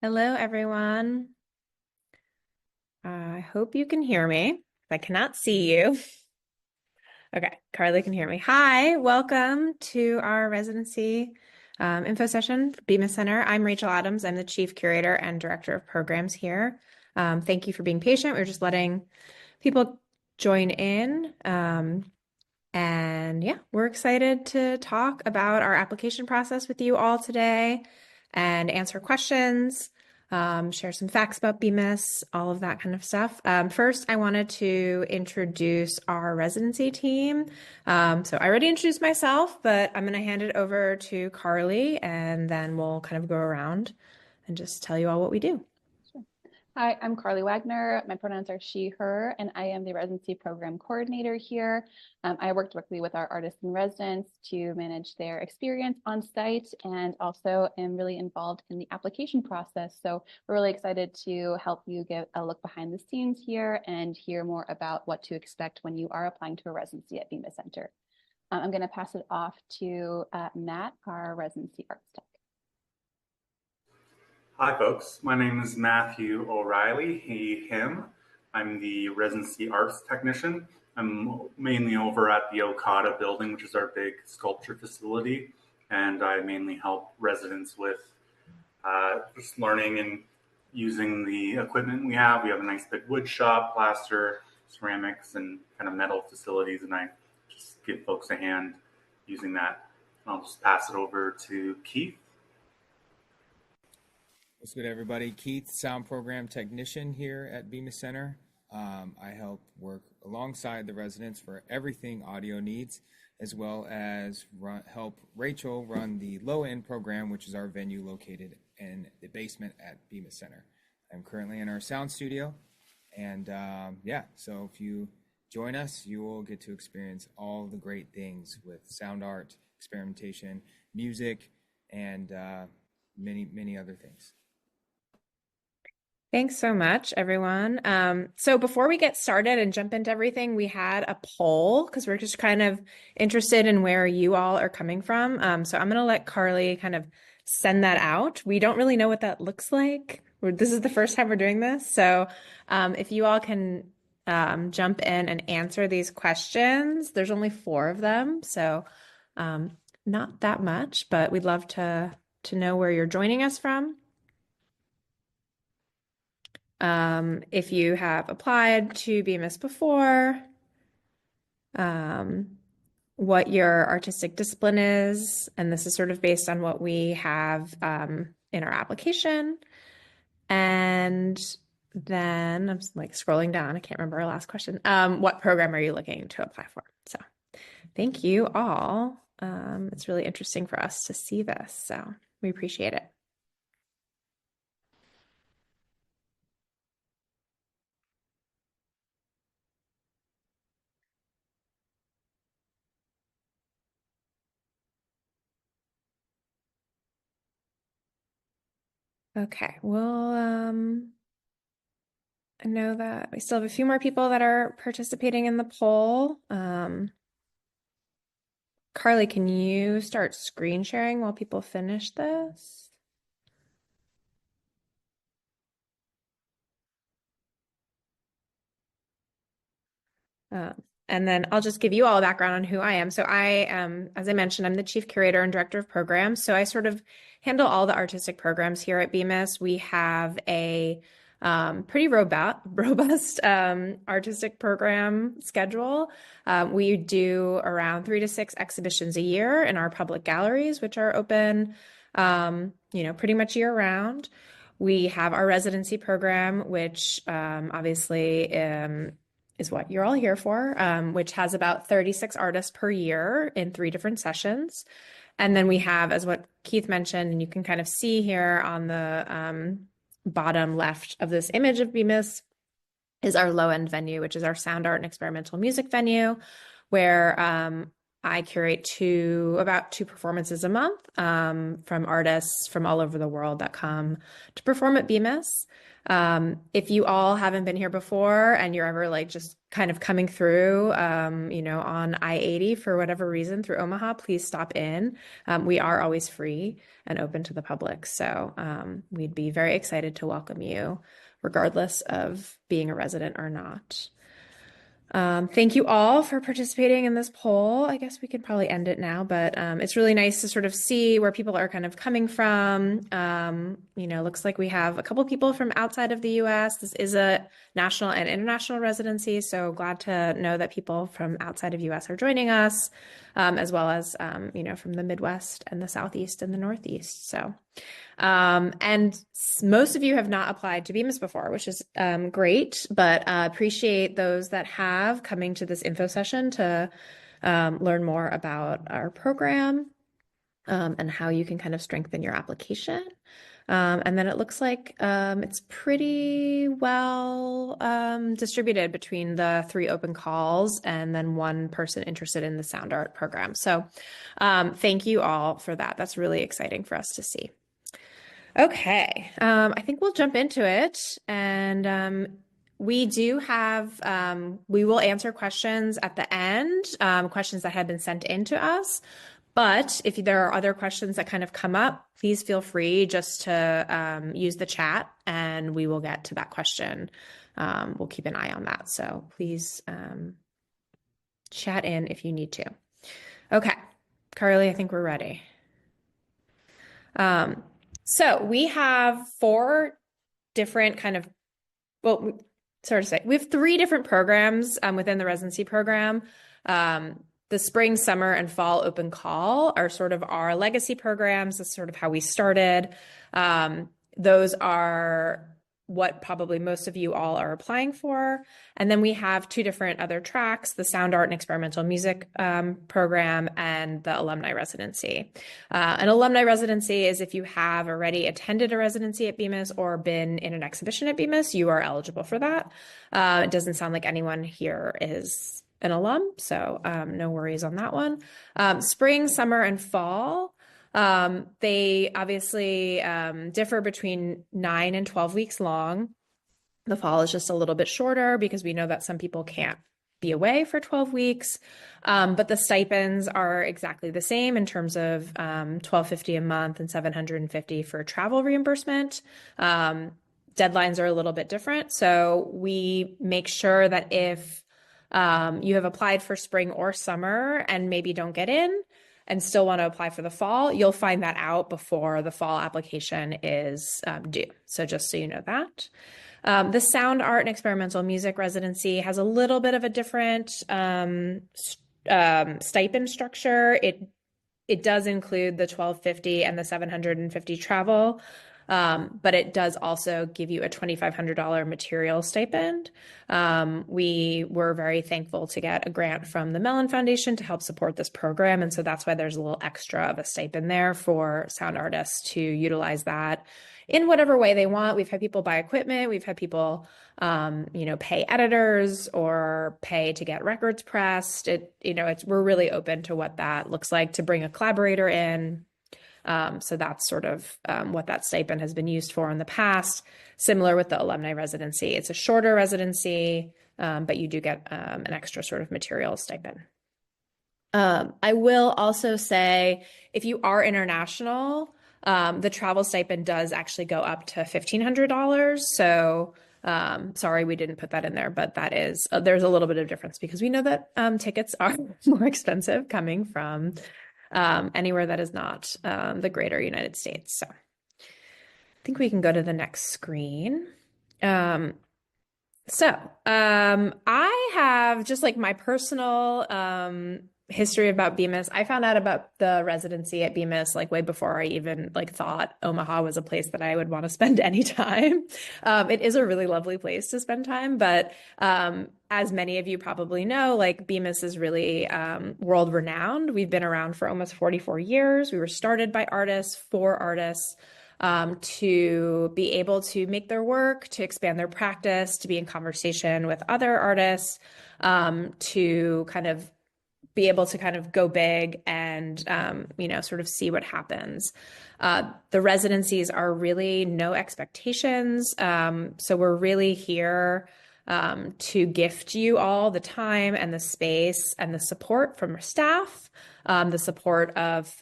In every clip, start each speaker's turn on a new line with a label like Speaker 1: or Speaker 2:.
Speaker 1: Hello, everyone. I hope you can hear me. I cannot see you. Okay, Carly can hear me. Hi, welcome to our residency info session, Bemis Center. I'm Rachel Adams. I'm the Chief Curator and Director of Programs here. Thank you for being patient. We're just letting people join in. And yeah, we're excited to talk about our application process with you all today and answer questions, share some facts about Bemis, all of that kind of stuff. First, I wanted to introduce our residency team. So I already introduced myself, but I'm going to hand it over to Carly and then we'll kind of go around and just tell you all what we do.
Speaker 2: Sure. Hi, I'm Carly Wagner. My pronouns are she, her, and I am the residency program coordinator here. I work directly with our artists and residents to manage their experience on site and also am really involved in the application process. So we're really excited to help you get a look behind the scenes here and hear more about what to expect when you are applying to a residency at Bemis Center. I'm going to pass it off to Matt, our residency arts tech.
Speaker 3: Hi, folks. My name is Matthew O'Reilly, he, him. I'm the residency arts technician. I'm mainly over at the Okada building, which is our big sculpture facility, and I mainly help residents with just learning and using the equipment we have. We have a nice big wood shop, plaster, ceramics, and kind of metal facilities, and I just give folks a hand using that. I'll just pass it over to Keith.
Speaker 4: What's good, everybody? Keith, sound program technician here at Bemis Center. I help work alongside the residents for everything audio needs, as well as help Rachel run the low-end program, which is our venue located in the basement at Bemis Center. I'm currently in our sound studio, and so if you join us, you will get to experience all the great things with sound art, experimentation, music, and many other things.
Speaker 1: Thanks so much, everyone. So before we get started and jump into everything, we had a poll because we're just kind of interested in where you all are coming from. So I'm going to let Carly kind of send that out. We don't really know what that looks like. This is the first time we're doing this. So if you all can jump in and answer these questions, there's only 4 of them. So not that much, but we'd love to know where you're joining us from. If you have applied to Bemis before, what your artistic discipline is, and this is sort of based on what we have in our application. And then I'm like scrolling down, I can't remember our last question. What program are you looking to apply for? So thank you all. It's really interesting for us to see this, so we appreciate it. Okay, well, I know that we still have a few more people that are participating in the poll. Carly, can you start screen sharing while people finish this? And then I'll just give you all a background on who I am. So I am, as I mentioned, I'm the Chief Curator and Director of Programs. So I sort of handle all the artistic programs here at Bemis. We have a pretty robust artistic program schedule. We do around 3 to 6 exhibitions a year in our public galleries, which are open, pretty much year round. We have our residency program, which obviously is what you're all here for, which has about 36 artists per year in 3 different sessions. And then we have, as what Keith mentioned, and you can kind of see here on the bottom left of this image of Bemis, is our low-end venue, which is our sound art and experimental music venue, where I curate about two performances a month from artists from all over the world that come to perform at Bemis. If you all haven't been here before and you're ever like just kind of coming through, on I-80 for whatever reason through Omaha, please stop in. We are always free and open to the public. So we'd be very excited to welcome you, regardless of being a resident or not. Thank you all for participating in this poll. I guess we could probably end it now, but it's really nice to sort of see where people are kind of coming from. Looks like we have a couple people from outside of the US. This is a national and international residency, so glad to know that people from outside of US are joining us, as well as, from the Midwest and the Southeast and the Northeast. So, and most of you have not applied to Bemis before, which is great, but appreciate those that have coming to this info session to learn more about our program and how you can kind of strengthen your application. And then it looks like it's pretty well distributed between the 3 open calls and then 1 person interested in the sound art program. So thank you all for that. That's really exciting for us to see. Okay, I think we'll jump into it. And we do have, we will answer questions at the end, questions that have been sent in to us. But if there are other questions that kind of come up, please feel free just to use the chat and we will get to that question. We'll keep an eye on that. So please chat in if you need to. Okay, Carly, I think we're ready. So we have 4 different kind of, we have 3 different programs within the residency program. The spring, summer, and fall open call are sort of our legacy programs. That's sort of how we started. Those are what probably most of you all are applying for. And then we have 2 different other tracks, the sound art and experimental music program and the alumni residency. An alumni residency is if you have already attended a residency at Bemis or been in an exhibition at Bemis, you are eligible for that. It doesn't sound like anyone here is an alum, so no worries on that one. Spring, summer, and fall, they obviously differ between 9 and 12 weeks long. The fall is just a little bit shorter because we know that some people can't be away for 12 weeks, but the stipends are exactly the same in terms of $1,250 a month and $750 for travel reimbursement. Deadlines are a little bit different, so we make sure that if you have applied for spring or summer and maybe don't get in and still want to apply for the fall, you'll find that out before the fall application is due. So just so you know that. The sound art and experimental music residency has a little bit of a different stipend structure. It does include the $1,250 and the $750 travel. But it does also give you a $2,500 material stipend. We were very thankful to get a grant from the Mellon Foundation to help support this program. And so that's why there's a little extra of a stipend there for sound artists to utilize that in whatever way they want. We've had people buy equipment. We've had people, pay editors or pay to get records pressed. We're really open to what that looks like to bring a collaborator in. So that's sort of what that stipend has been used for in the past. Similar with the alumni residency. It's a shorter residency, but you do get an extra sort of material stipend. I will also say, if you are international, the travel stipend does actually go up to $1,500. So sorry, we didn't put that in there, but that is, there's a little bit of difference because we know that tickets are more expensive coming from anywhere that is not the greater United States. So I think we can go to the next screen. I have just like my personal history about Bemis. I found out about the residency at Bemis like way before I even like thought Omaha was a place that I would want to spend any time. It is a really lovely place to spend time, but as many of you probably know, like Bemis is really world renowned. We've been around for almost 44 years. We were started by artists for artists to be able to make their work, to expand their practice, to be in conversation with other artists, to kind of be able to kind of go big and, sort of see what happens. The residencies are really no expectations. So we're really here to gift you all the time and the space and the support from staff, the support of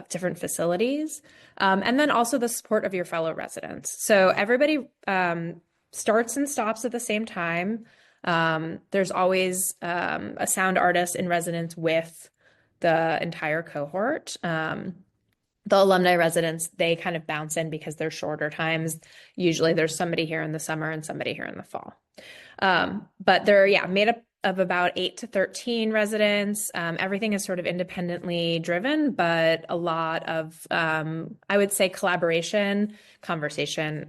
Speaker 1: different facilities, and then also the support of your fellow residents. So everybody starts and stops at the same time. There's always a sound artist in residence with the entire cohort. The alumni residents, they kind of bounce in because they're shorter times. Usually there's somebody here in the summer and somebody here in the fall. But they're, made up of about 8 to 13 residents. Everything is sort of independently driven, but a lot of, I would say, conversation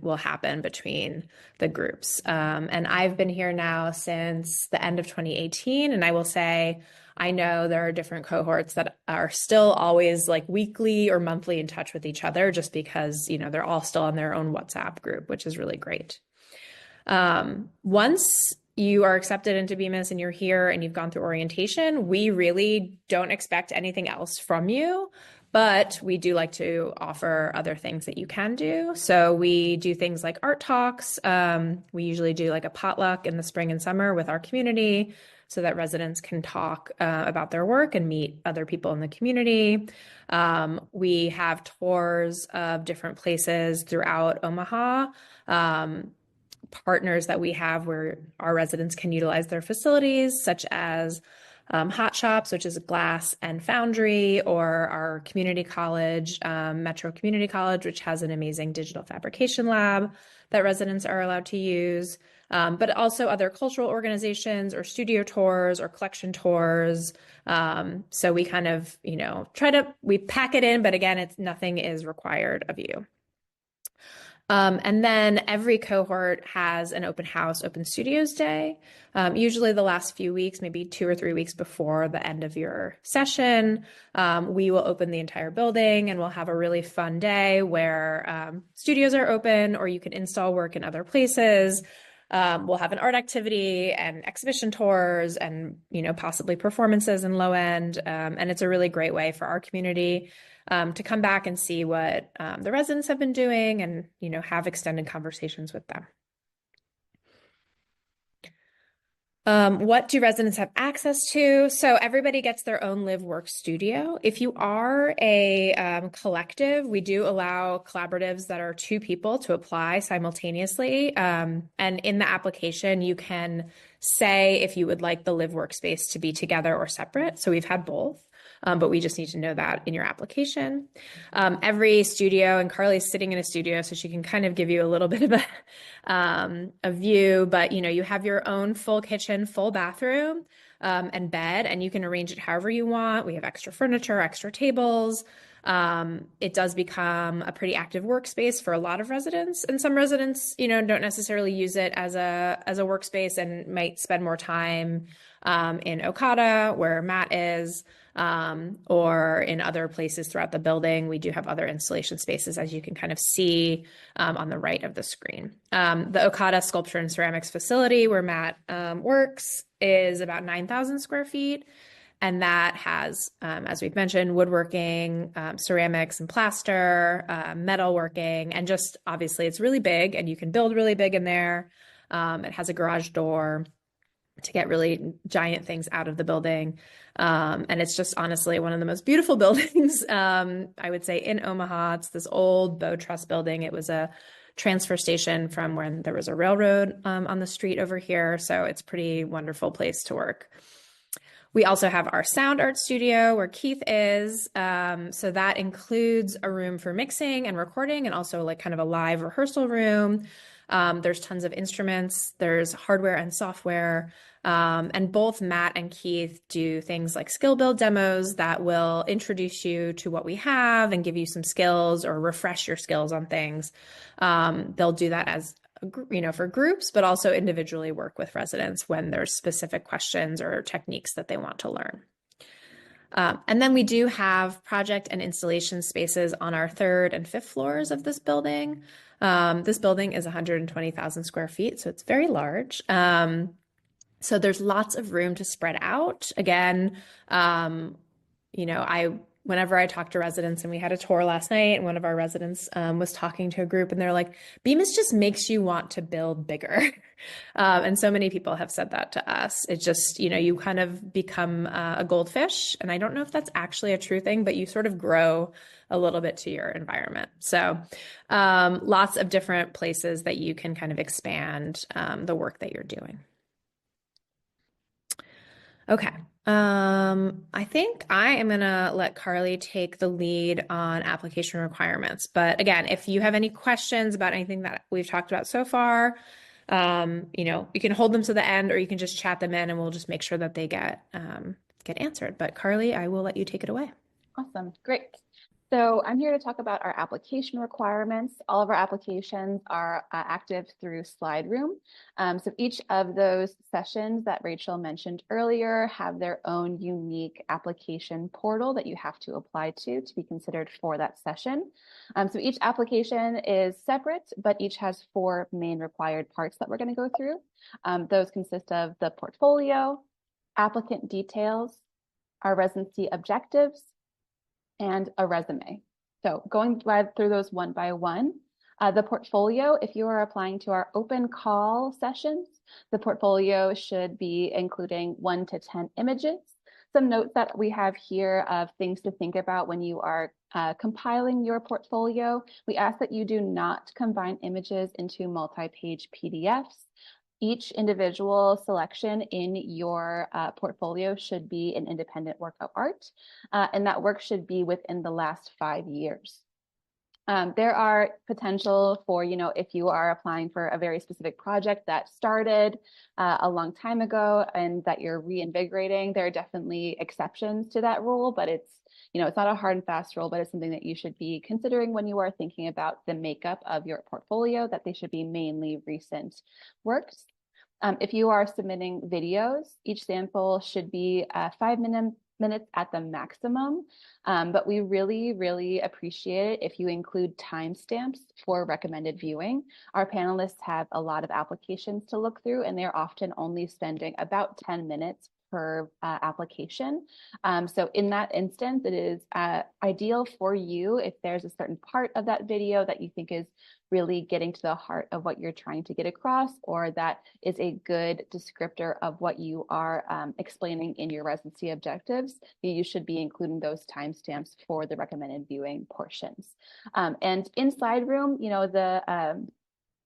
Speaker 1: will happen between the groups. And I've been here now since the end of 2018, and I will say, I know there are different cohorts that are still always like weekly or monthly in touch with each other just because, they're all still on their own WhatsApp group, which is really great. Once you are accepted into Bemis and you're here and you've gone through orientation, we really don't expect anything else from you, but we do like to offer other things that you can do. So we do things like art talks. We usually do like a potluck in the spring and summer with our community so that residents can talk about their work and meet other people in the community. We have tours of different places throughout Omaha, partners that we have where our residents can utilize their facilities, such as Hot Shops, which is a glass and foundry, or our community college, Metro Community College, which has an amazing digital fabrication lab that residents are allowed to use, but also other cultural organizations or studio tours or collection tours. So we kind of, we pack it in, but again, nothing is required of you. And then every cohort has an open house, open studios day, usually the last few weeks, maybe 2 or 3 weeks before the end of your session. We will open the entire building and we'll have a really fun day where studios are open or you can install work in other places. We'll have an art activity and exhibition tours and, possibly performances in low end. And it's a really great way for our community to come back and see what the residents have been doing and, have extended conversations with them. What do residents have access to? So everybody gets their own live work studio. If you are a collective, we do allow collaboratives that are 2 people to apply simultaneously. And in the application, you can say if you would like the live workspace to be together or separate. So we've had both. But we just need to know that in your application. Every studio, and Carly's sitting in a studio, so she can kind of give you a little bit of a view, but you have your own full kitchen, full bathroom, and bed, and you can arrange it however you want. We have extra furniture, extra tables. It does become a pretty active workspace for a lot of residents, and some residents, don't necessarily use it as a workspace and might spend more time in Okada, where Matt is, or in other places throughout the building. We do have other installation spaces, as you can kind of see on the right of the screen. The Okada Sculpture and Ceramics facility where Matt works is about 9,000 square feet. And that has, as we've mentioned, woodworking, ceramics and plaster, metalworking, and just obviously it's really big and you can build really big in there. It has a garage door to get really giant things out of the building. And it's just honestly one of the most beautiful buildings, I would say, in Omaha. It's this old Bow Truss building. It was a transfer station from when there was a railroad on the street over here. So it's a pretty wonderful place to work. We also have our sound art studio where Keith is. So that includes a room for mixing and recording and also like kind of a live rehearsal room. There's tons of instruments, there's hardware and software. And both Matt and Keith do things like skill build demos that will introduce you to what we have and give you some skills or refresh your skills on things. They'll do that as for groups, but also individually work with residents when there's specific questions or techniques that they want to learn. And then we do have project and installation spaces on our 3rd and 5th floors of this building. This building is 120,000 square feet, so it's very large. So there's lots of room to spread out. Again, whenever I talk to residents, and we had a tour last night, and one of our residents was talking to a group, and they're like, Bemis just makes you want to build bigger. And so many people have said that to us. It just, you kind of become a goldfish. And I don't know if that's actually a true thing, but you sort of grow a little bit to your environment. So lots of different places that you can kind of expand the work that you're doing. Okay. I think I am going to let Carly take the lead on application requirements. But again, if you have any questions about anything that we've talked about so far, you can hold them to the end, or you can just chat them in, and we'll just make sure that they get answered. But Carly, I will let you take it away.
Speaker 2: Awesome. Great. So I'm here to talk about our application requirements. All of our applications are active through SlideRoom. So each of those sessions that Rachel mentioned earlier have their own unique application portal that you have to apply to be considered for that session. So each application is separate, but each has 4 main required parts that we're going to go through. Those consist of the portfolio, applicant details, our residency objectives, and a resume. So going through those one by one, the portfolio, if you are applying to our open call sessions, the portfolio should be including 1 to 10 images. Some notes that we have here of things to think about when you are compiling your portfolio. We ask that you do not combine images into multi-page PDFs. Each individual selection in your portfolio should be an independent work of art, and that work should be within the last 5 years. There are potential for, if you are applying for a very specific project that started a long time ago and that you're reinvigorating, there are definitely exceptions to that rule, but it's not a hard and fast rule, but it's something that you should be considering when you are thinking about the makeup of your portfolio, that they should be mainly recent works. If you are submitting videos, each sample should be 5 minutes at the maximum, but we really, really appreciate it if you include timestamps for recommended viewing. Our panelists have a lot of applications to look through, and they're often only spending about 10 minutes per application. So in that instance, it is ideal for you if there's a certain part of that video that you think is really getting to the heart of what you're trying to get across, or that is a good descriptor of what you are explaining in your residency objectives. You should be including those timestamps for the recommended viewing portions. And in SlideRoom,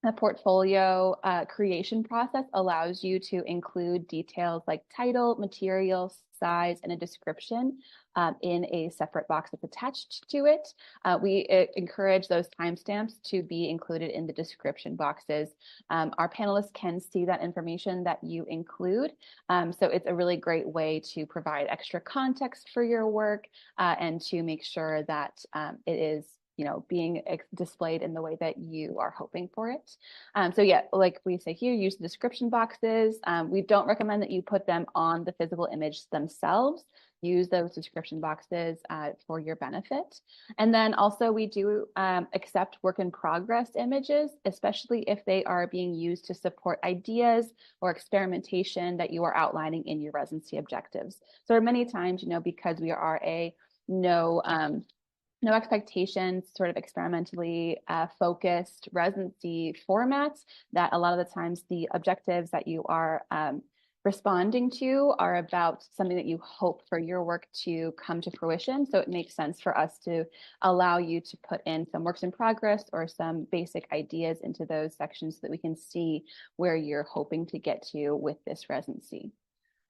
Speaker 2: the portfolio creation process allows you to include details like title, material, size, and a description in a separate box that's attached to it. We encourage those timestamps to be included in the description boxes. Our panelists can see that information that you include. So it's a really great way to provide extra context for your work and to make sure that it is being displayed in the way that you are hoping for it. So yeah, like we say here, use the description boxes. We don't recommend that you put them on the physical image themselves. Use those description boxes for your benefit. And then also we do accept work in progress images, especially if they are being used to support ideas or experimentation that you are outlining in your residency objectives. So many times, because we are a no expectations, sort of experimentally focused residency formats, that a lot of the times the objectives that you are responding to are about something that you hope for your work to come to fruition. So it makes sense for us to allow you to put in some works in progress or some basic ideas into those sections so that we can see where you're hoping to get to with this residency.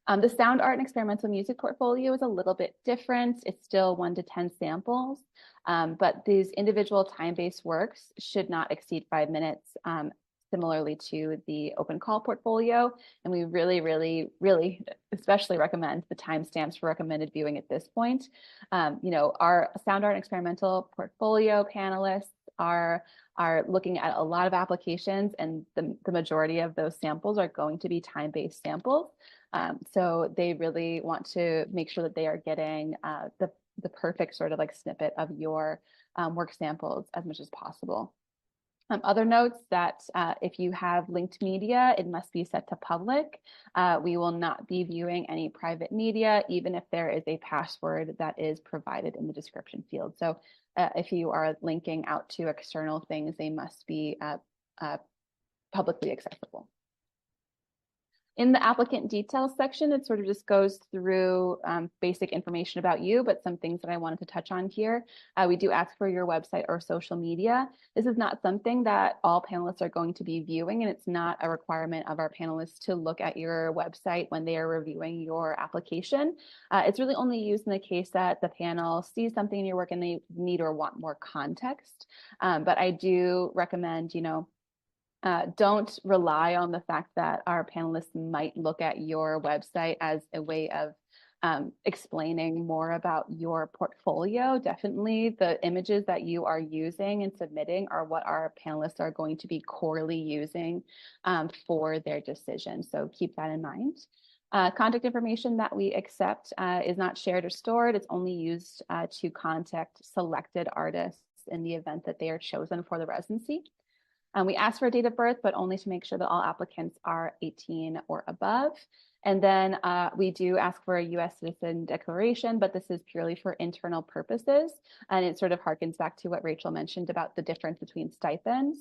Speaker 2: The sound art and experimental music portfolio is a little bit different. It's still 1 to 10 samples, but these individual time-based works should not exceed 5 minutes, similarly to the open call portfolio. And we really, really, really especially recommend the timestamps for recommended viewing at this point. Our sound art and experimental portfolio panelists are looking at a lot of applications, and the majority of those samples are going to be time-based samples. So they really want to make sure that they are getting the perfect sort of like snippet of your work samples as much as possible. Other notes that if you have linked media, it must be set to public. We will not be viewing any private media, even if there is a password that is provided in the description field. So if you are linking out to external things, they must be publicly accessible. In the applicant details section, it sort of just goes through basic information about you, but some things that I wanted to touch on here. We do ask for your website or social media. This is not something that all panelists are going to be viewing, and it's not a requirement of our panelists to look at your website when they are reviewing your application. It's really only used in the case that the panel sees something in your work and they need or want more context. But I do recommend, don't rely on the fact that our panelists might look at your website as a way of explaining more about your portfolio. Definitely the images that you are using and submitting are what our panelists are going to be corely using for their decision. So keep that in mind. Contact information that we accept is not shared or stored. It's only used to contact selected artists in the event that they are chosen for the residency. We ask for a date of birth, but only to make sure that all applicants are 18 or above. And then we do ask for a US citizen declaration, but this is purely for internal purposes. And it sort of harkens back to what Rachel mentioned about the difference between stipends.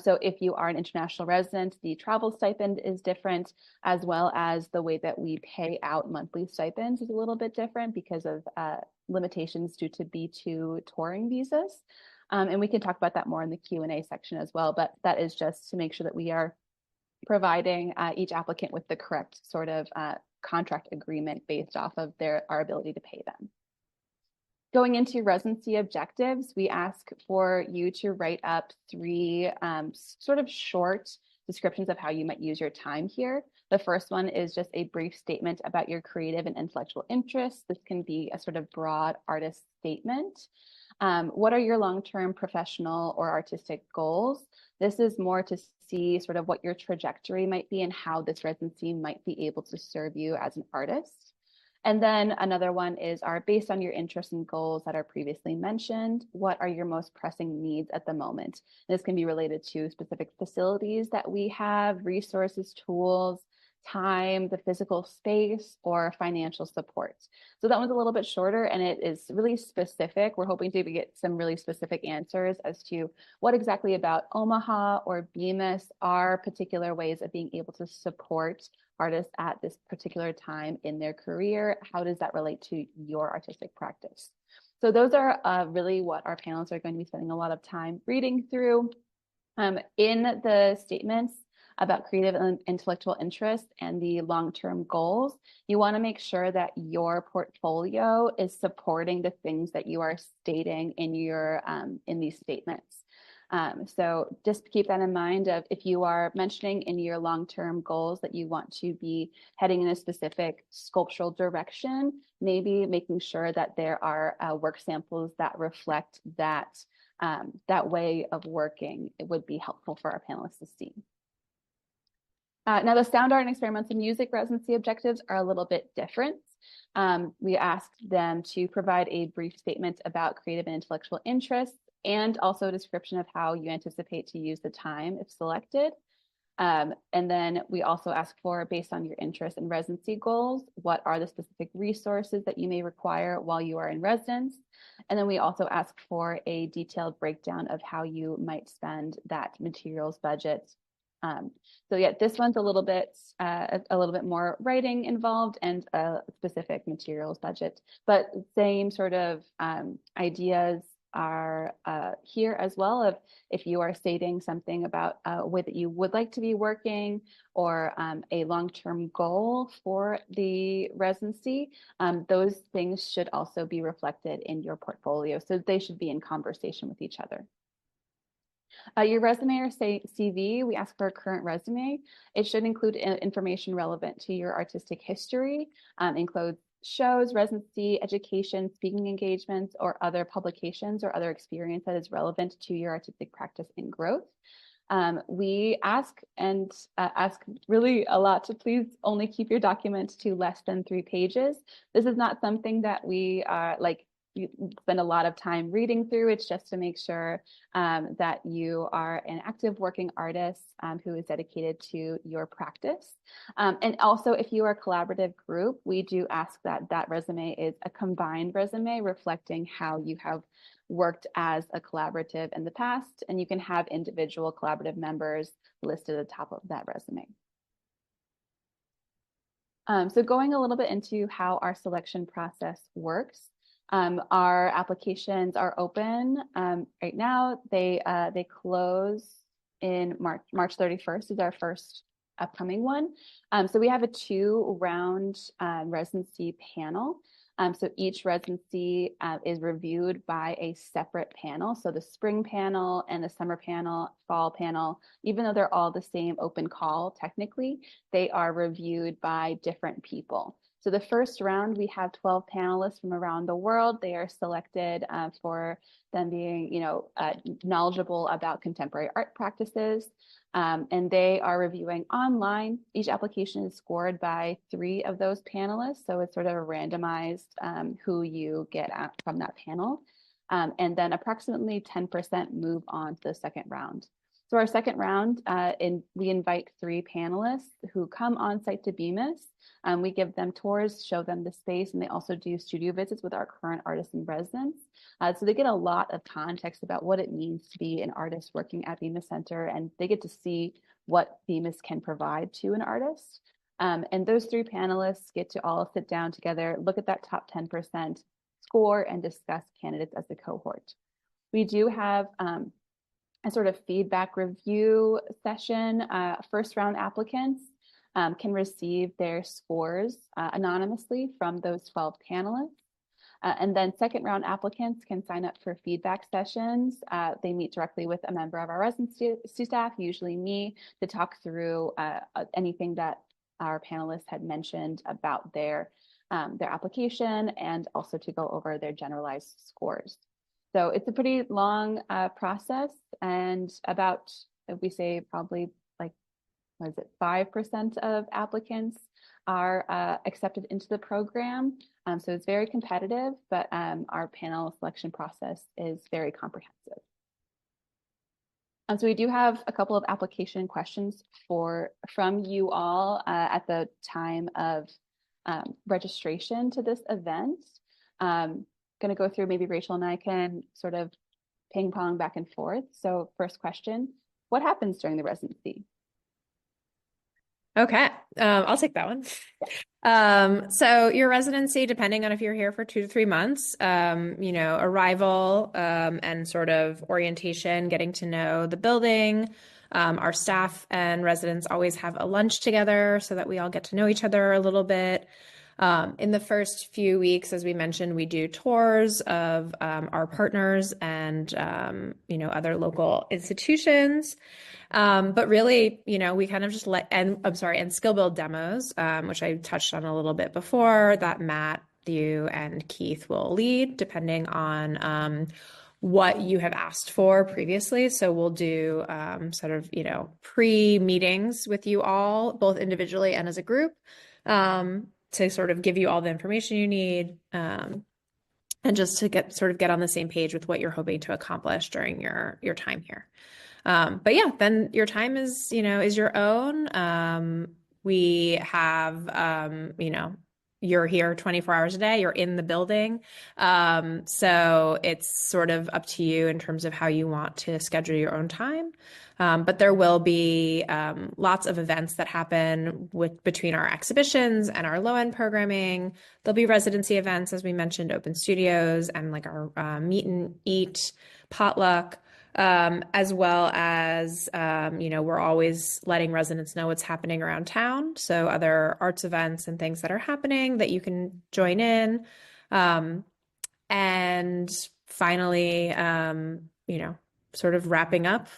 Speaker 2: So if you are an international resident, the travel stipend is different, as well as the way that we pay out monthly stipends is a little bit different because of limitations due to B2 touring visas. And we can talk about that more in the Q&A section as well, but that is just to make sure that we are providing each applicant with the correct sort of contract agreement based off of our ability to pay them. Going into residency objectives, we ask for you to write up 3 sort of short descriptions of how you might use your time here. The first one is just a brief statement about your creative and intellectual interests. This can be a sort of broad artist statement. What are your long-term professional or artistic goals? This is more to see sort of what your trajectory might be and how this residency might be able to serve you as an artist. And then another one is based on your interests and goals that are previously mentioned, what are your most pressing needs at the moment? This can be related to specific facilities that we have, resources, tools, time, the physical space, or financial support. So that one's a little bit shorter and it is really specific. We're hoping to get some really specific answers as to what exactly about Omaha or Bemis are particular ways of being able to support artists at this particular time in their career. How does that relate to your artistic practice? So those are really what our panelists are going to be spending a lot of time reading through. In the statements about creative and intellectual interests and the long-term goals, you want to make sure that your portfolio is supporting the things that you are stating in your in these statements. So just keep that in mind of if you are mentioning in your long-term goals that you want to be heading in a specific sculptural direction, maybe making sure that there are work samples that reflect that that way of working. It would be helpful for our panelists to see. Now the sound art and experimental music residency objectives are a little bit different. We asked them to provide a brief statement about creative and intellectual interests and also a description of how you anticipate to use the time if selected. And then we also ask for, based on your interest and residency goals, what are the specific resources that you may require while you are in residence? And then we also ask for a detailed breakdown of how you might spend that materials budget. So yeah, this one's a little bit more writing involved and a specific materials budget, but same sort of ideas are here as well. Of if you are stating something about a way that you would like to be working or a long-term goal for the residency, those things should also be reflected in your portfolio. So they should be in conversation with each other. Your resume or CV, we ask for a current resume. It should include information relevant to your artistic history, include shows, residency, education, speaking engagements, or other publications or other experience that is relevant to your artistic practice and growth. We ask really a lot to please only keep your document to less than 3 pages. This is not something that we you spend a lot of time reading through. It's just to make sure that you are an active working artist who is dedicated to your practice. And also, if you are a collaborative group, we do ask that that resume is a combined resume reflecting how you have worked as a collaborative in the past, and you can have individual collaborative members listed at the top of that resume. So going a little bit into how our selection process works. Our applications are open right now. They close in March 31st is our first upcoming one. So we have a 2-round residency panel. So each residency is reviewed by a separate panel. So the spring panel and the summer panel, fall panel, even though they're all the same open call, technically, they are reviewed by different people. So the first round, we have 12 panelists from around the world. They are selected for them being, knowledgeable about contemporary art practices. And they are reviewing online. Each application is scored by 3 of those panelists. So it's sort of a randomized who you get from that panel. And then approximately 10% move on to the second round. So our second round, we invite 3 panelists who come on site to Bemis. We give them tours, show them the space, and they also do studio visits with our current artists in residence. So they get a lot of context about what it means to be an artist working at Bemis Center, and they get to see what Bemis can provide to an artist. And those 3 panelists get to all sit down together, look at that top 10% score, and discuss candidates as a cohort. We do have a sort of feedback review session. First round applicants can receive their scores anonymously from those 12 panelists. And then second round applicants can sign up for feedback sessions. They meet directly with a member of our residency staff, usually me, to talk through anything that our panelists had mentioned about their application, and also to go over their generalized scores. So it's a pretty long process, and about, if we say probably 5% of applicants are accepted into the program. So it's very competitive, but our panel selection process is very comprehensive. So we do have a couple of application questions from you all at the time of registration to this event. Going to go through, maybe Rachel and I can sort of ping pong back and forth. So first question, what happens during the residency?
Speaker 1: Okay, I'll take that one. So your residency, depending on if you're here for 2 to 3 months, arrival and sort of orientation, getting to know the building. Our staff and residents always have a lunch together so that we all get to know each other a little bit. In the first few weeks, as we mentioned, we do tours of our partners and other local institutions. But really, we kind of just and skill build demos, which I touched on a little bit before, that Matthew and Keith will lead depending on what you have asked for previously. So we'll do sort of, pre-meetings with you all, both individually and as a group, to sort of give you all the information you need, and just to get on the same page with what you're hoping to accomplish during your time here. But yeah, then your time is your own. We have, you're here 24 hours a day, you're in the building. So it's sort of up to you in terms of how you want to schedule your own time. But there will be lots of events that happen between our exhibitions and our low-end programming. There'll be residency events, as we mentioned, open studios, and like our meet and eat potluck, as well as, we're always letting residents know what's happening around town. So other arts events and things that are happening that you can join in. And finally, sort of wrapping up.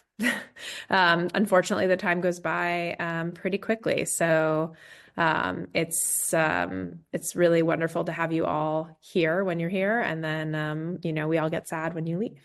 Speaker 1: Unfortunately, the time goes by pretty quickly. So it's really wonderful to have you all here when you're here, and then we all get sad when you leave.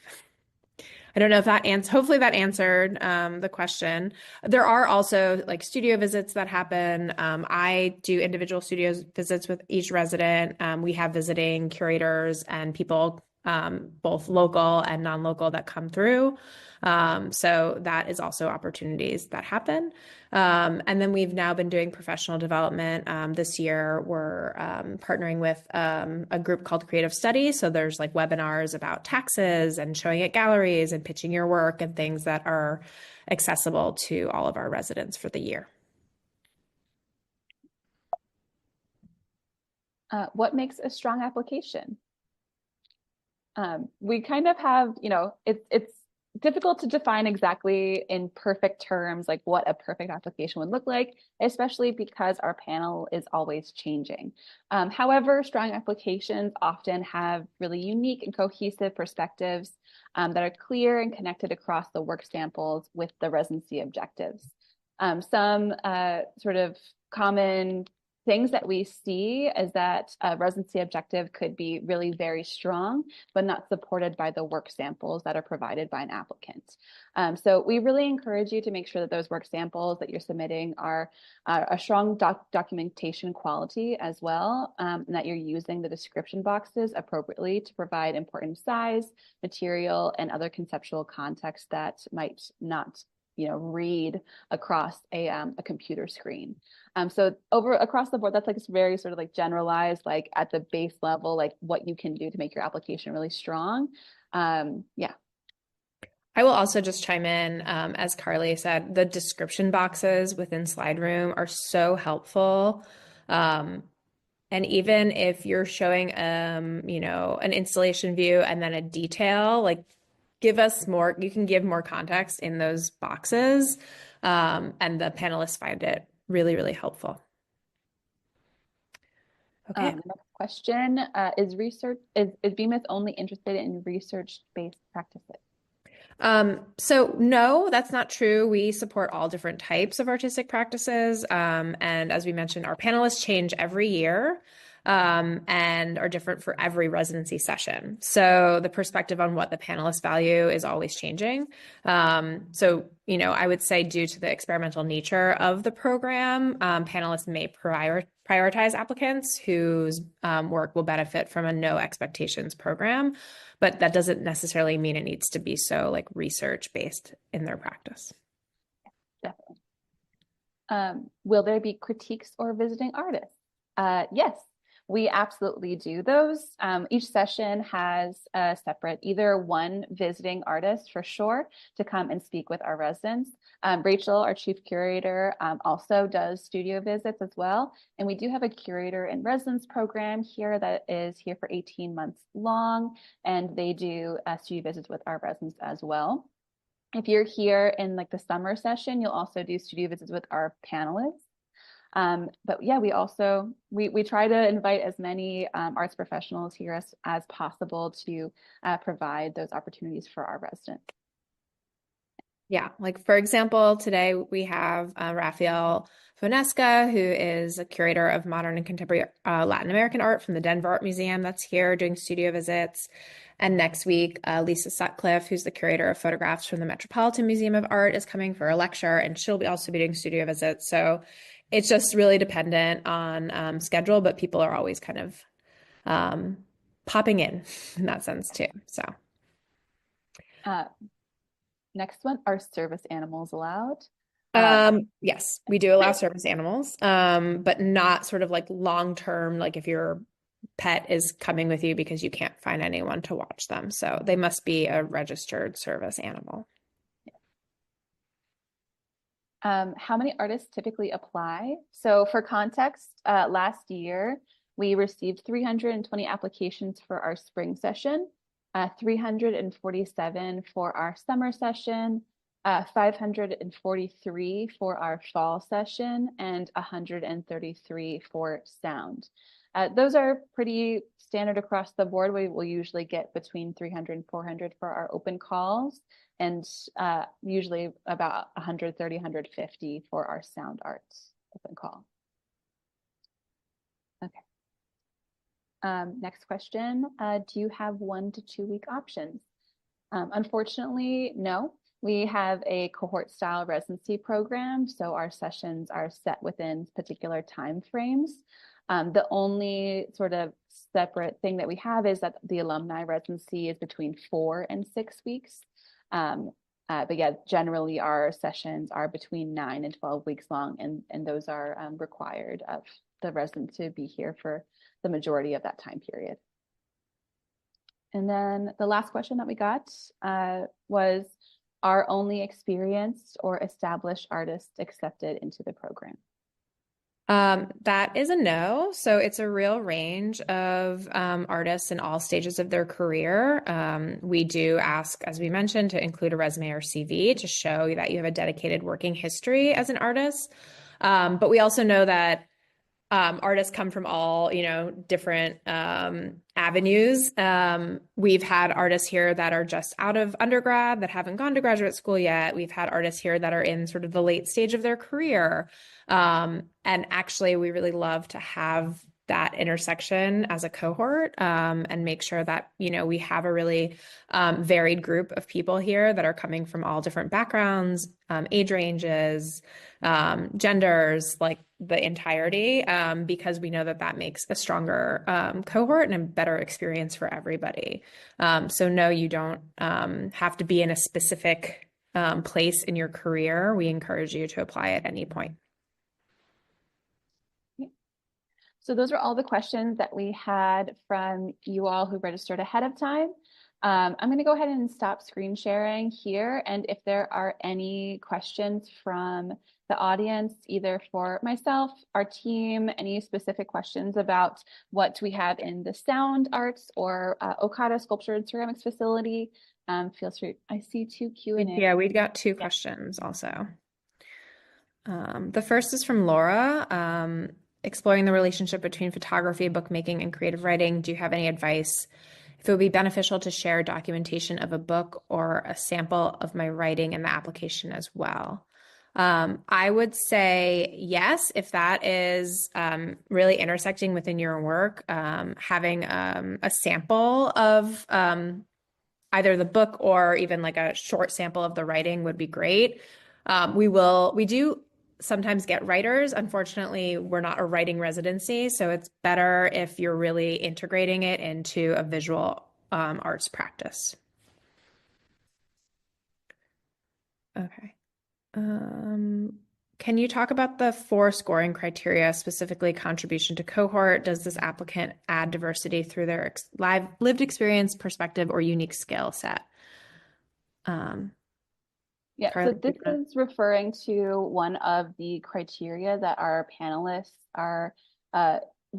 Speaker 1: I don't know if that hopefully that answered the question. There are also like studio visits that happen. I do individual studio visits with each resident. We have visiting curators and people, both local and non-local, that come through. So that is also opportunities that happen. And then we've now been doing professional development. This year, we're partnering with a group called Creative Studies. So there's like webinars about taxes and showing at galleries and pitching your work and things that are accessible to all of our residents for the year.
Speaker 2: What makes a strong application? We kind of have, it's difficult to define exactly in perfect terms, like what a perfect application would look like, especially because our panel is always changing. However, strong applications often have really unique and cohesive perspectives that are clear and connected across the work samples with the residency objectives. Some sort of common things that we see is that a residency objective could be really very strong, but not supported by the work samples that are provided by an applicant. So we really encourage you to make sure that those work samples that you're submitting are a strong documentation quality as well, and that you're using the description boxes appropriately to provide important size, material, and other conceptual context that might not read across a computer screen. So across the board, that's like very sort of like generalized, like at the base level, like what you can do to make your application really strong. Yeah.
Speaker 1: I will also just chime in, as Carly said, the description boxes within Slide Room are so helpful. And even if you're showing, an installation view and then a detail, like give us more, you can give more context in those boxes. And the panelists find it really, really helpful. Okay.
Speaker 2: Next question, is Bemis only interested in research-based practices?
Speaker 1: So no, that's not true. We support all different types of artistic practices. And as we mentioned, our panelists change every year, and are different for every residency session. So the perspective on what the panelists value is always changing. So, I would say due to the experimental nature of the program, panelists may prioritize applicants whose work will benefit from a no expectations program, but that doesn't necessarily mean it needs to be so like research based in their practice.
Speaker 2: Definitely. Will there be critiques or visiting artists? Yes, we absolutely do those. Each session has a separate, either one visiting artist for sure to come and speak with our residents. Rachel, our chief curator, also does studio visits as well. And we do have a curator in residence program here that is here for 18 months long, and they do studio visits with our residents as well. If you're here in like the summer session, you'll also do studio visits with our panelists. But yeah, we try to invite as many arts professionals here as possible to provide those opportunities for our residents.
Speaker 1: Yeah, like for example, today we have Rafael Fonesca, who is a curator of modern and contemporary Latin American art from the Denver Art Museum, that's here doing studio visits. And next week, Lisa Sutcliffe, who's the curator of photographs from the Metropolitan Museum of Art, is coming for a lecture, and she'll also be doing studio visits. So it's just really dependent on schedule, but people are always kind of popping in that sense too. So.
Speaker 2: Next one, are service animals allowed?
Speaker 1: Yes, we do allow service animals, but not sort of like long-term, like if your pet is coming with you because you can't find anyone to watch them. So they must be a registered service animal.
Speaker 2: How many artists typically apply? So for context, last year, we received 320 applications for our spring session, 347 for our summer session, 543 for our fall session, and 133 for sound. Those are pretty standard across the board. We will usually get between 300 and 400 for our open calls, and usually about 130, 150 for our sound arts open call. Okay. Next question, do you have 1 to 2 week options? Unfortunately, no. We have a cohort style residency program, so our sessions are set within particular time frames. The only sort of separate thing that we have is that the alumni residency is between 4 and 6 weeks. But yeah, generally our sessions are between 9 and 12 weeks long, and those are required of the resident to be here for the majority of that time period. And then the last question that we got was, are only experienced or established artists accepted into the program?
Speaker 1: That is a no. So it's a real range of artists in all stages of their career. We do ask, as we mentioned, to include a resume or CV to show that you have a dedicated working history as an artist. But we also know that artists come from all, different avenues. We've had artists here that are just out of undergrad that haven't gone to graduate school yet. We've had artists here that are in sort of the late stage of their career. And actually, we really love to have that intersection as a cohort, and make sure that, we have a really varied group of people here that are coming from all different backgrounds, age ranges, genders, like the entirety, because we know that that makes a stronger cohort and a better experience for everybody. So no, you don't have to be in a specific place in your career. We encourage you to apply at any point.
Speaker 2: So those are all the questions that we had from you all who registered ahead of time. I'm going to go ahead and stop screen sharing here. And if there are any questions from the audience, either for myself, our team, any specific questions about what we have in the sound arts or Okada Sculpture and Ceramics facility, feel free. I see 2 Q&A.
Speaker 1: Yeah, we've got 2 questions also. The first is from Laura. Exploring the relationship between photography, bookmaking, and creative writing. Do you have any advice if it would be beneficial to share documentation of a book or a sample of my writing in the application as well? I would say yes, if that is really intersecting within your work, having a sample of either the book or even like a short sample of the writing would be great. We do sometimes get writers. Unfortunately, we're not a writing residency, so it's better if you're really integrating it into a visual arts practice. Okay. Can you talk about the 4 scoring criteria, specifically contribution to cohort? Does this applicant add diversity through their lived experience, perspective, or unique skill set?
Speaker 2: Yeah, so this is referring to one of the criteria that our panelists are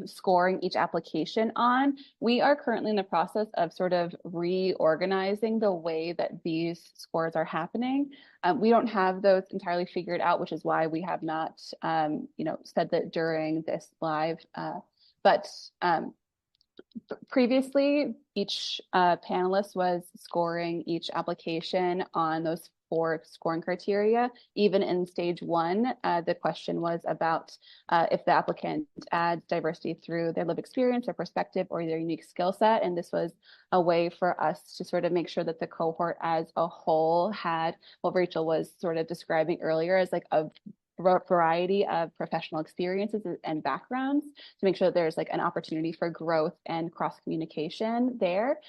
Speaker 2: scoring each application on. We are currently in the process of sort of reorganizing the way that these scores are happening. We don't have those entirely figured out, which is why we have not, said that during this live. But previously, each panelist was scoring each application on those 4 scoring criteria. Even in stage 1, the question was about if the applicant adds diversity through their lived experience or perspective or their unique skill set. And this was a way for us to sort of make sure that the cohort as a whole had what Rachel was sort of describing earlier as like a variety of professional experiences and backgrounds to make sure that there's like an opportunity for growth and cross communication there.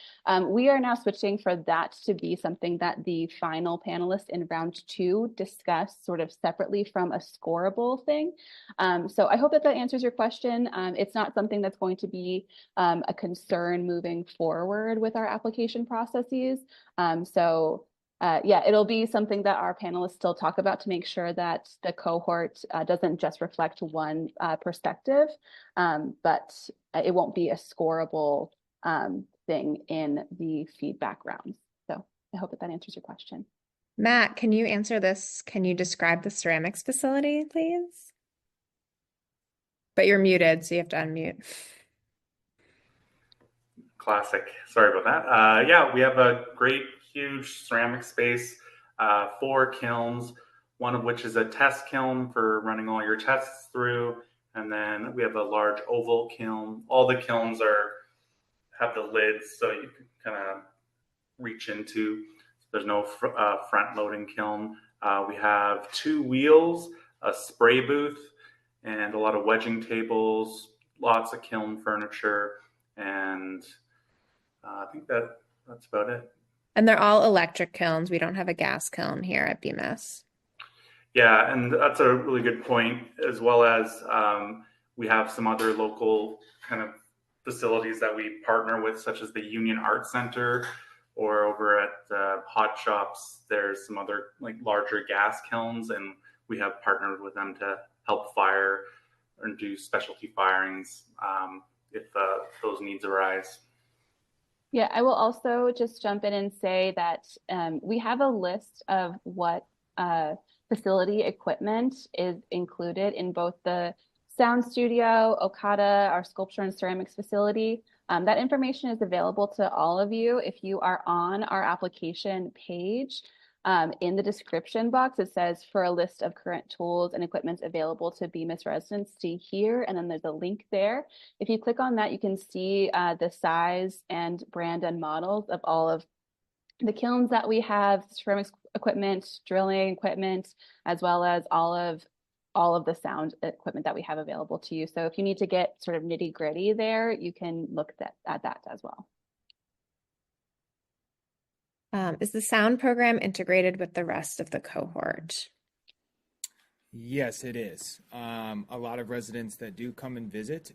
Speaker 2: We are now switching for that to be something that the final panelists in round 2 discuss sort of separately from a scoreable thing. So I hope that that answers your question. It's not something that's going to be a concern moving forward with our application processes. Yeah, it'll be something that our panelists still talk about to make sure that the cohort doesn't just reflect one perspective, but it won't be a scoreable thing in the feedback rounds. So I hope that that answers your question.
Speaker 1: Matt, can you answer this? Can you describe the ceramics facility, please? But you're muted, so you have to unmute.
Speaker 3: Classic. Sorry about that. Yeah, we have a great, huge ceramic space, 4 kilns, one of which is a test kiln for running all your tests through. And then we have a large oval kiln. All the kilns have the lids, so you can kind of reach into. There's no front loading kiln. We have 2 wheels, a spray booth, and a lot of wedging tables, lots of kiln furniture, and I think that's about it.
Speaker 1: And they're all electric kilns. We don't have a gas kiln here at Bemis.
Speaker 3: Yeah, and that's a really good point, as well as we have some other local kind of facilities that we partner with, such as the Union Art Center, or over at Hot Shops, there's some other like larger gas kilns, and we have partnered with them to help fire and do specialty firings if those needs arise.
Speaker 2: Yeah, I will also just jump in and say that we have a list of what facility equipment is included in both the sound studio, Okada, our sculpture and ceramics facility. That information is available to all of you. If you are on our application page, in the description box, it says for a list of current tools and equipment available to Bemis Residency here, and then there's a link there. If you click on that, you can see the size and brand and models of all of the kilns that we have, ceramics equipment, drilling equipment, as well as all of the sound equipment that we have available to you. So if you need to get sort of nitty gritty there, you can look at that as well.
Speaker 1: Is the sound program integrated with the rest of the cohort?
Speaker 4: Yes, it is. A lot of residents that do come and visit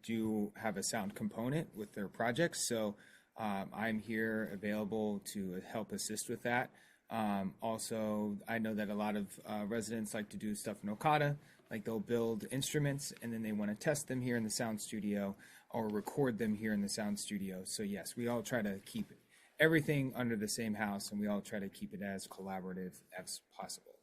Speaker 4: do have a sound component with their projects. So I'm here available to help assist with that. Also, I know that a lot of residents like to do stuff in Okada, like they'll build instruments and then they want to test them here in the sound studio or record them here in the sound studio. So yes, we all try to keep everything under the same house, and we all try to keep it as collaborative as possible.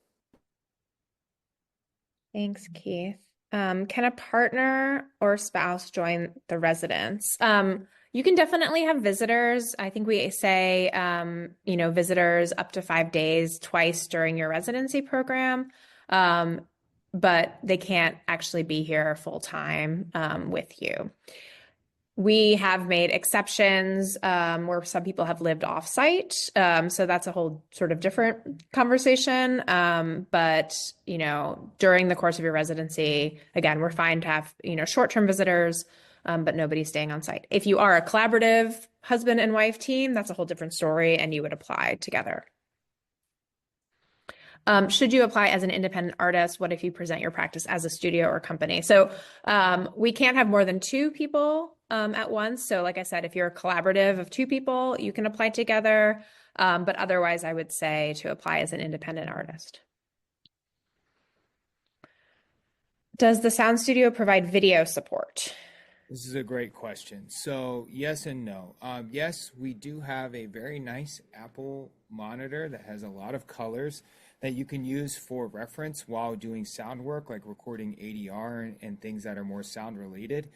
Speaker 1: Thanks, Keith. Can a partner or spouse join the residence? You can definitely have visitors. I think we say, visitors up to 5 days, twice during your residency program, but they can't actually be here full time with you. We have made exceptions where some people have lived off-site, so that's a whole sort of different conversation. But during the course of your residency, again, we're fine to have short-term visitors, but nobody's staying on site. If you are a collaborative husband and wife team, that's a whole different story, and you would apply together. Should you apply as an independent artist? What if you present your practice as a studio or company? So we can't have more than 2 people at once. So like I said, if you're a collaborative of 2 people, you can apply together. But otherwise, I would say to apply as an independent artist. Does the sound studio provide video support?
Speaker 4: This is a great question. So yes and no. Yes, we do have a very nice Apple monitor that has a lot of colors that you can use for reference while doing sound work, like recording ADR and things that are more sound related.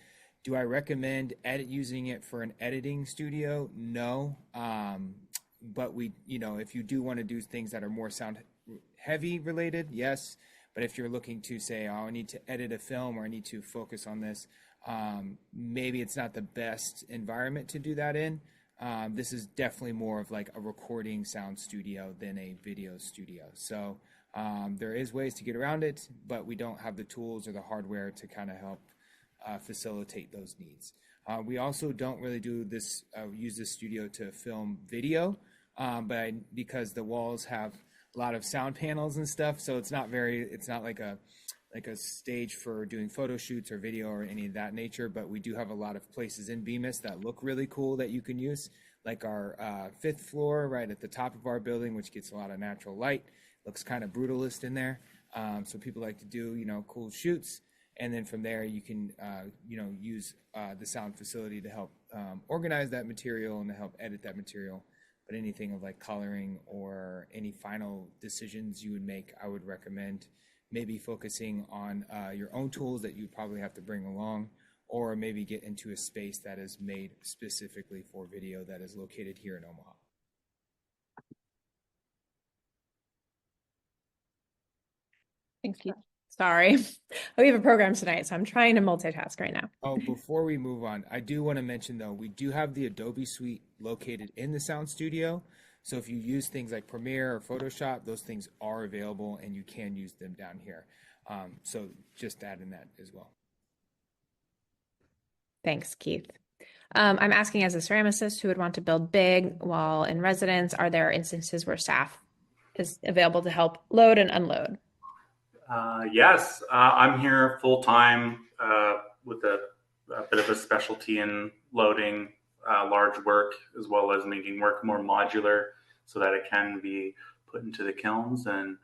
Speaker 4: Do I recommend using it for an editing studio? No. But if you do want to do things that are more sound heavy related, yes. But if you're looking to say, I need to edit a film or I need to focus on this, maybe it's not the best environment to do that in. This is definitely more of like a recording sound studio than a video studio. So there is ways to get around it, but we don't have the tools or the hardware to kind of help facilitate those needs. We also don't really do this, use this studio to film video, because the walls have a lot of sound panels and stuff. So it's not like a stage for doing photo shoots or video or any of that nature, but we do have a lot of places in Bemis that look really cool that you can use, like our 5th floor right at the top of our building, which gets a lot of natural light. Looks kind of brutalist in there. So people like to do, cool shoots. And then from there, you can, use the sound facility to help organize that material and to help edit that material. But anything of like coloring or any final decisions you would make, I would recommend maybe focusing on your own tools that you probably have to bring along, or maybe get into a space that is made specifically for video that is located here in Omaha.
Speaker 2: Thanks, Keith.
Speaker 1: Sorry, we have a program tonight, so I'm trying to multitask right now.
Speaker 4: Oh, before we move on, I do want to mention though, we do have the Adobe suite located in the sound studio. So if you use things like Premiere or Photoshop, those things are available and you can use them down here. So just add in that as well.
Speaker 1: Thanks, Keith. I'm asking as a ceramicist who would want to build big while in residence, are there instances where staff is available to help load and unload?
Speaker 3: Yes, I'm here full time with a bit of a specialty in loading large work as well as making work more modular so that it can be put into the kilns, and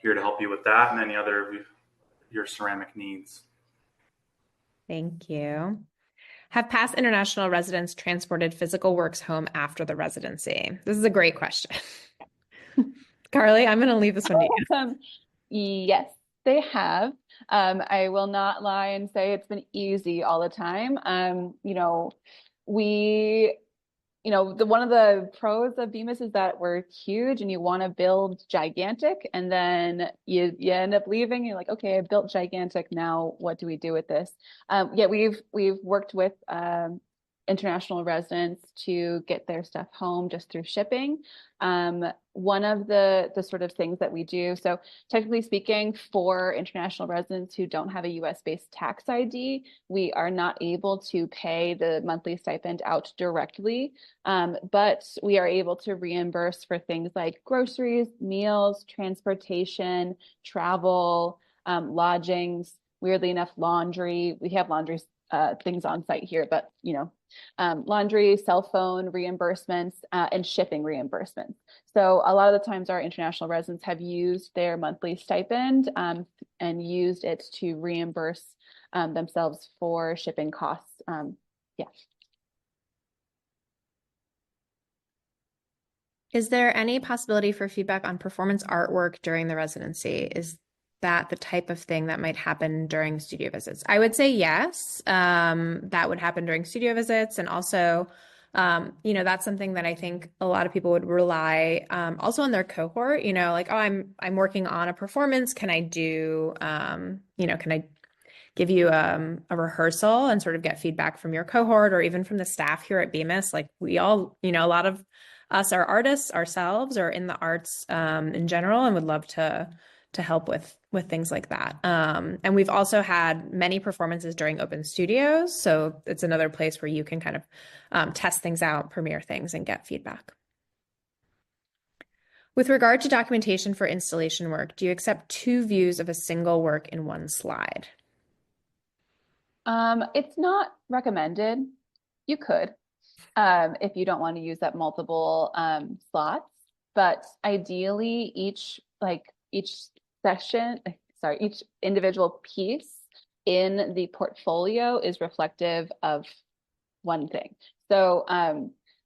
Speaker 3: here to help you with that and any other of your ceramic needs.
Speaker 1: Thank you. Have past international residents transported physical works home after the residency? This is a great question. Carly, I'm going to leave this one to you.
Speaker 2: Yes, they have. I will not lie and say it's been easy all the time. One of the pros of Bemis is that we're huge and you want to build gigantic, and then you end up leaving. You're like, okay, I built gigantic. Now what do we do with this? We've worked with international residents to get their stuff home just through shipping. One of the sort of things that we do, so technically speaking, for international residents who don't have a US-based tax ID, we are not able to pay the monthly stipend out directly, but we are able to reimburse for things like groceries, meals, transportation, travel, lodgings, weirdly enough, laundry. We have laundry things on site here, but laundry, cell phone reimbursements, and shipping reimbursements. So a lot of the times our international residents have used their monthly stipend and used it to reimburse themselves for shipping costs. Yeah.
Speaker 1: Is there any possibility for feedback on performance artwork during the residency? Is that the type of thing that might happen during studio visits? I would say yes, that would happen during studio visits. And also, that's something that I think a lot of people would rely also on their cohort, like, oh, I'm working on a performance. Can I do, can I give you a rehearsal and sort of get feedback from your cohort or even from the staff here at Bemis? Like we all, a lot of us are artists ourselves or in the arts in general, and would love to help with things like that. And we've also had many performances during open studios. So it's another place where you can kind of test things out, premiere things, and get feedback. With regard to documentation for installation work, do you accept 2 views of a single work in one slide?
Speaker 2: It's not recommended. You could, if you don't want to use up multiple slots, but ideally each individual piece in the portfolio is reflective of one thing. So,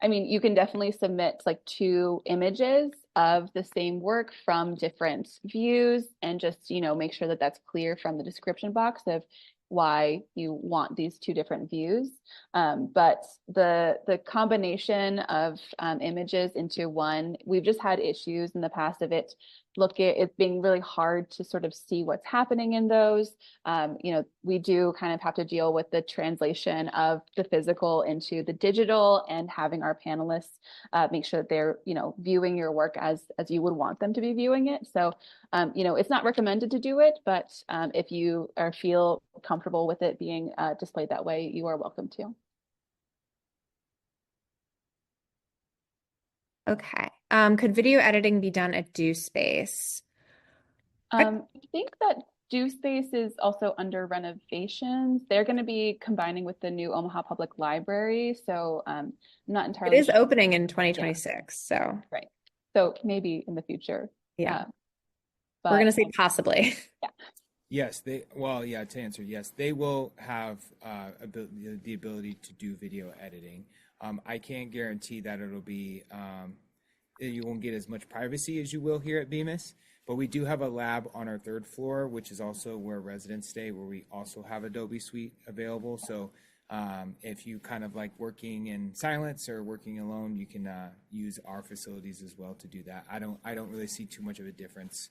Speaker 2: you can definitely submit like 2 images of the same work from different views and just, make sure that that's clear from the description box of why you want these 2 different views. But the combination of images into one, we've just had issues in the past of it being really hard to sort of see what's happening in those. We do kind of have to deal with the translation of the physical into the digital and having our panelists make sure that they're, viewing your work as you would want them to be viewing it. So, it's not recommended to do it, but if you feel comfortable with it being displayed that way, you are welcome to.
Speaker 1: Okay. Could video editing be done at DoSpace?
Speaker 2: I think that DoSpace is also under renovations. They're going to be combining with the new Omaha Public Library. So I'm not entirely
Speaker 1: It is
Speaker 2: sure.
Speaker 1: opening in 2026. Yeah. So
Speaker 2: right. So maybe in the future.
Speaker 1: Yeah. We're going to say possibly.
Speaker 2: Yeah.
Speaker 4: Yes, to answer, yes, they will have the ability to do video editing. I can't guarantee that it'll be, you won't get as much privacy as you will here at Bemis, but we do have a lab on our 3rd floor, which is also where residents stay, where we also have Adobe Suite available. So if you kind of like working in silence or working alone, you can use our facilities as well to do that. I don't really see too much of a difference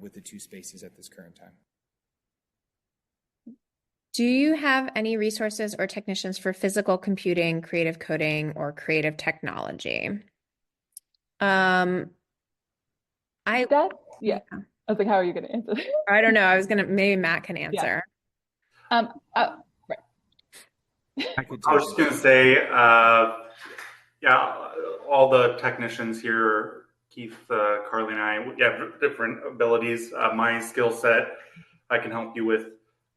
Speaker 4: with the 2 spaces at this current time.
Speaker 1: Do you have any resources or technicians for physical computing, creative coding, or creative technology? Um, I
Speaker 2: Yeah. I was like, how are you going to answer?
Speaker 1: I don't know. Maybe Matt can
Speaker 2: Yeah.
Speaker 1: answer.
Speaker 2: Right.
Speaker 4: I could
Speaker 3: I was
Speaker 4: take
Speaker 3: just going to say, yeah, all the technicians here, Keith, Carly, and I, we have different abilities. My skill set, I can help you with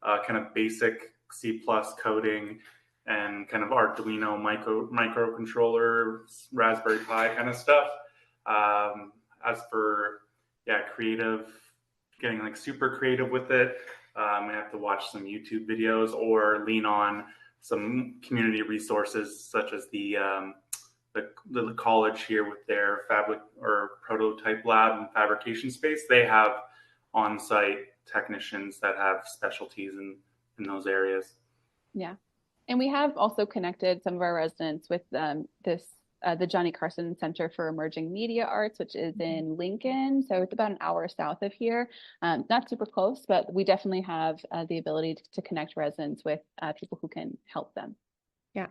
Speaker 3: kind of basic C plus coding and kind of Arduino microcontroller, Raspberry Pi kind of stuff. As for creative, getting like super creative with it, I have to watch some YouTube videos or lean on some community resources such as the college here with their fabric or prototype lab and fabrication space. They have on-site technicians that have specialties in those areas.
Speaker 2: Yeah. And we have also connected some of our residents with the Johnny Carson Center for Emerging Media Arts, which is in Lincoln. So it's about an hour south of here. Not super close, but we definitely have the ability to connect residents with people who can help them.
Speaker 1: Yeah.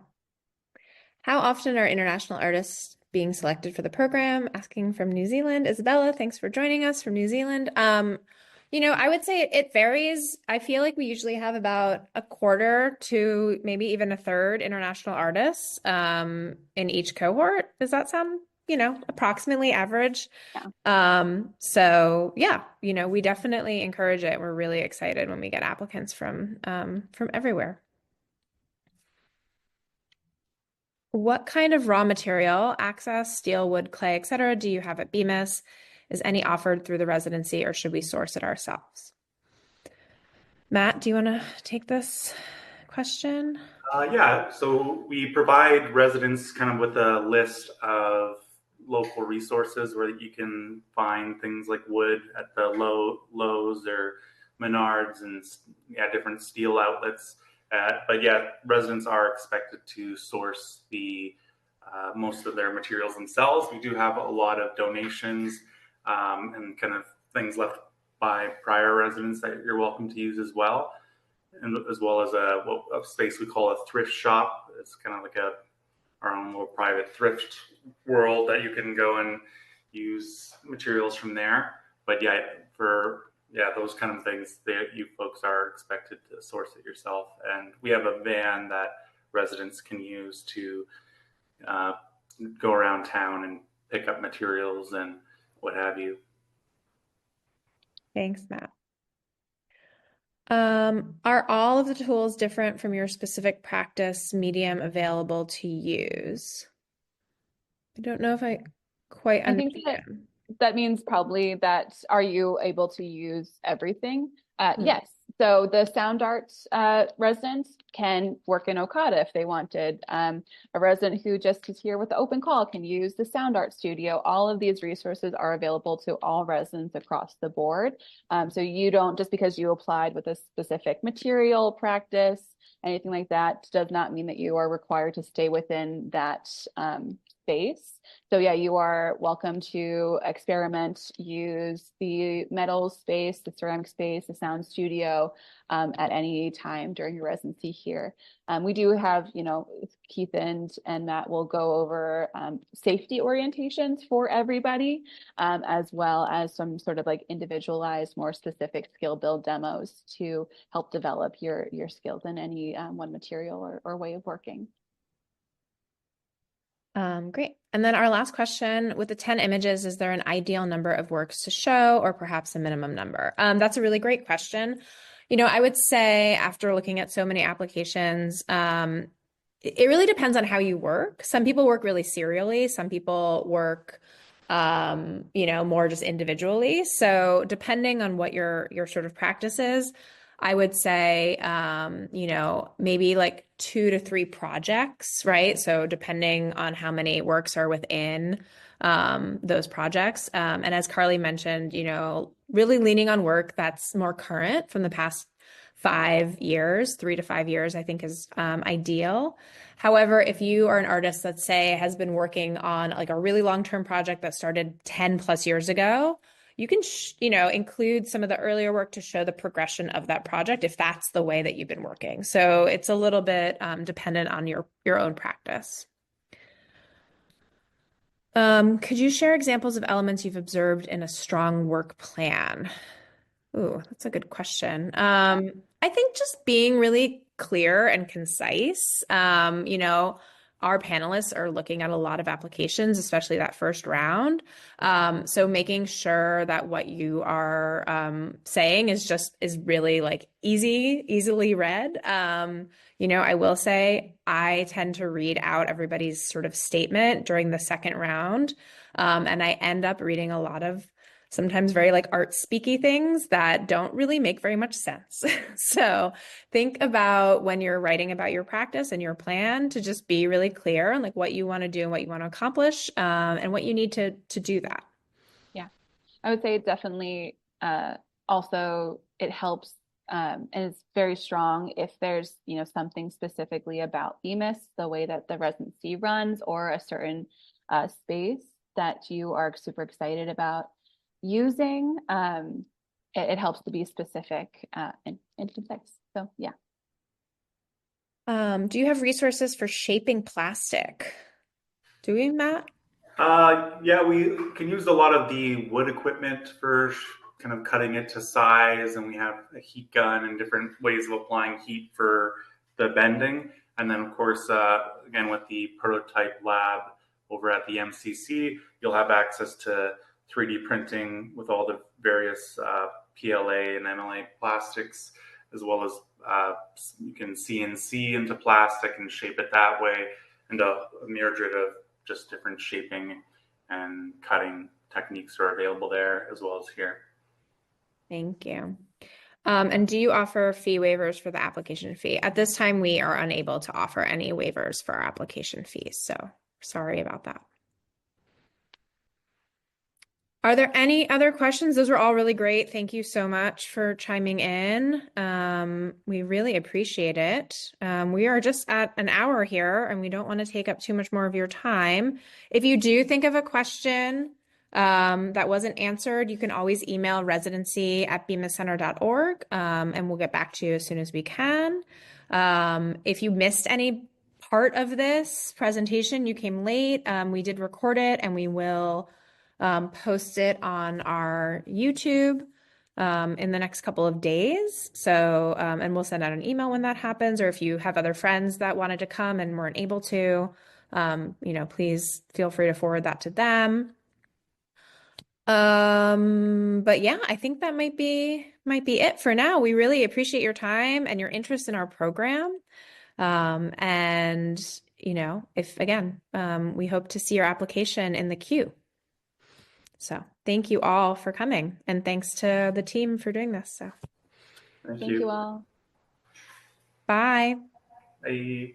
Speaker 1: How often are international artists being selected for the program? Asking from New Zealand. Isabella, thanks for joining us from New Zealand. I would say it varies. I feel like we usually have about a quarter to maybe even a third international artists in each cohort. Does that sound, approximately average?
Speaker 2: Yeah.
Speaker 1: So yeah, we definitely encourage it. We're really excited when we get applicants from everywhere. What kind of raw material, access, steel, wood, clay, etc., do you have at Bemis? Is any offered through the residency, or should we source it ourselves? Matt, do you want to take this question?
Speaker 3: Yeah, so we provide residents kind of with a list of local resources where you can find things like wood at the Lowe's or Menards and different steel outlets. But yeah, residents are expected to source the most of their materials themselves. We do have a lot of donations and kind of things left by prior residents that you're welcome to use as well, and as well as a space we call a thrift shop. It's kind of like our own little private thrift world that you can go and use materials from there. But yeah, for those kind of things, you folks are expected to source it yourself. And we have a van that residents can use to go around town and pick up materials and what have you.
Speaker 1: Thanks, Matt. Are all of the tools different from your specific practice medium available to use? I don't know if I quite
Speaker 2: I think
Speaker 1: understand.
Speaker 2: that means probably that are you able to use everything?
Speaker 1: Hmm.
Speaker 2: Yes. So the sound arts residents can work in Okada if they wanted. A resident who just is here with the open call can use the sound art studio. All of these resources are available to all residents across the board. So you don't, just because you applied with a specific material, practice, anything like that, does not mean that you are required to stay within that space. So yeah, you are welcome to experiment, use the metal space, the ceramic space, the sound studio at any time during your residency here. We do have, Keith and Matt will go over safety orientations for everybody, as well as some sort of like individualized, more specific skill build demos to help develop your skills in any one material or way of working.
Speaker 1: Great. And then our last question, with the 10 images, is there an ideal number of works to show or perhaps a minimum number? That's a really great question. I would say after looking at so many applications, it really depends on how you work. Some people work really serially. Some people work, more just individually. So depending on what your sort of practice is, I would say, maybe like 2 to 3 projects, right? So depending on how many works are within those projects. And as Carly mentioned, really leaning on work that's more current from the past 5 years, 3 to 5 years, I think is ideal. However, if you are an artist that say has been working on like a really long-term project that started 10 plus years ago, you can, include some of the earlier work to show the progression of that project if that's the way that you've been working. So it's a little bit dependent on your own practice. Could you share examples of elements you've observed in a strong work plan? Ooh, that's a good question. I think just being really clear and concise. Our panelists are looking at a lot of applications, especially that first round. So making sure that what you are saying is really like easily read. I will say I tend to read out everybody's sort of statement during the second round, and I end up reading a lot of sometimes very like art speaky things that don't really make very much sense. So think about when you're writing about your practice and your plan to just be really clear on like what you want to do and what you want to accomplish, and what you need to do that.
Speaker 2: Yeah, I would say definitely also it helps and it's very strong if there's, something specifically about Bemis, the way that the residency runs, or a certain space that you are super excited about using. It helps to be specific and concise. So yeah.
Speaker 1: Do you have resources for shaping plastic? Do we, Matt?
Speaker 3: Yeah, we can use a lot of the wood equipment for kind of cutting it to size, and we have a heat gun and different ways of applying heat for the bending. And then, of course, again, with the prototype lab over at the MCC, you'll have access to 3D printing with all the various PLA and MLA plastics, as well as you can CNC into plastic and shape it that way, and a myriad of just different shaping and cutting techniques are available there as well as here.
Speaker 1: Thank you. And do you offer fee waivers for the application fee? At this time, we are unable to offer any waivers for our application fees, so sorry about that. Are there any other questions? Those were all really great. Thank you so much for chiming in. We really appreciate it. We are just at an hour here, and we don't want to take up too much more of your time. If you do think of a question that wasn't answered, you can always email residency@bemiscenter.org, and we'll get back to you as soon as we can. If you missed any part of this presentation, you came late, we did record it, and we will post it on our YouTube in the next couple of days. So, and we'll send out an email when that happens, or if you have other friends that wanted to come and weren't able to, please feel free to forward that to them. But yeah, I think that might be it for now. We really appreciate your time and your interest in our program. And if again, we hope to see your application in the queue. So thank you all for coming, and thanks to the team for doing this. So
Speaker 3: Thank
Speaker 2: Thank you all.
Speaker 1: bye.
Speaker 3: Bye.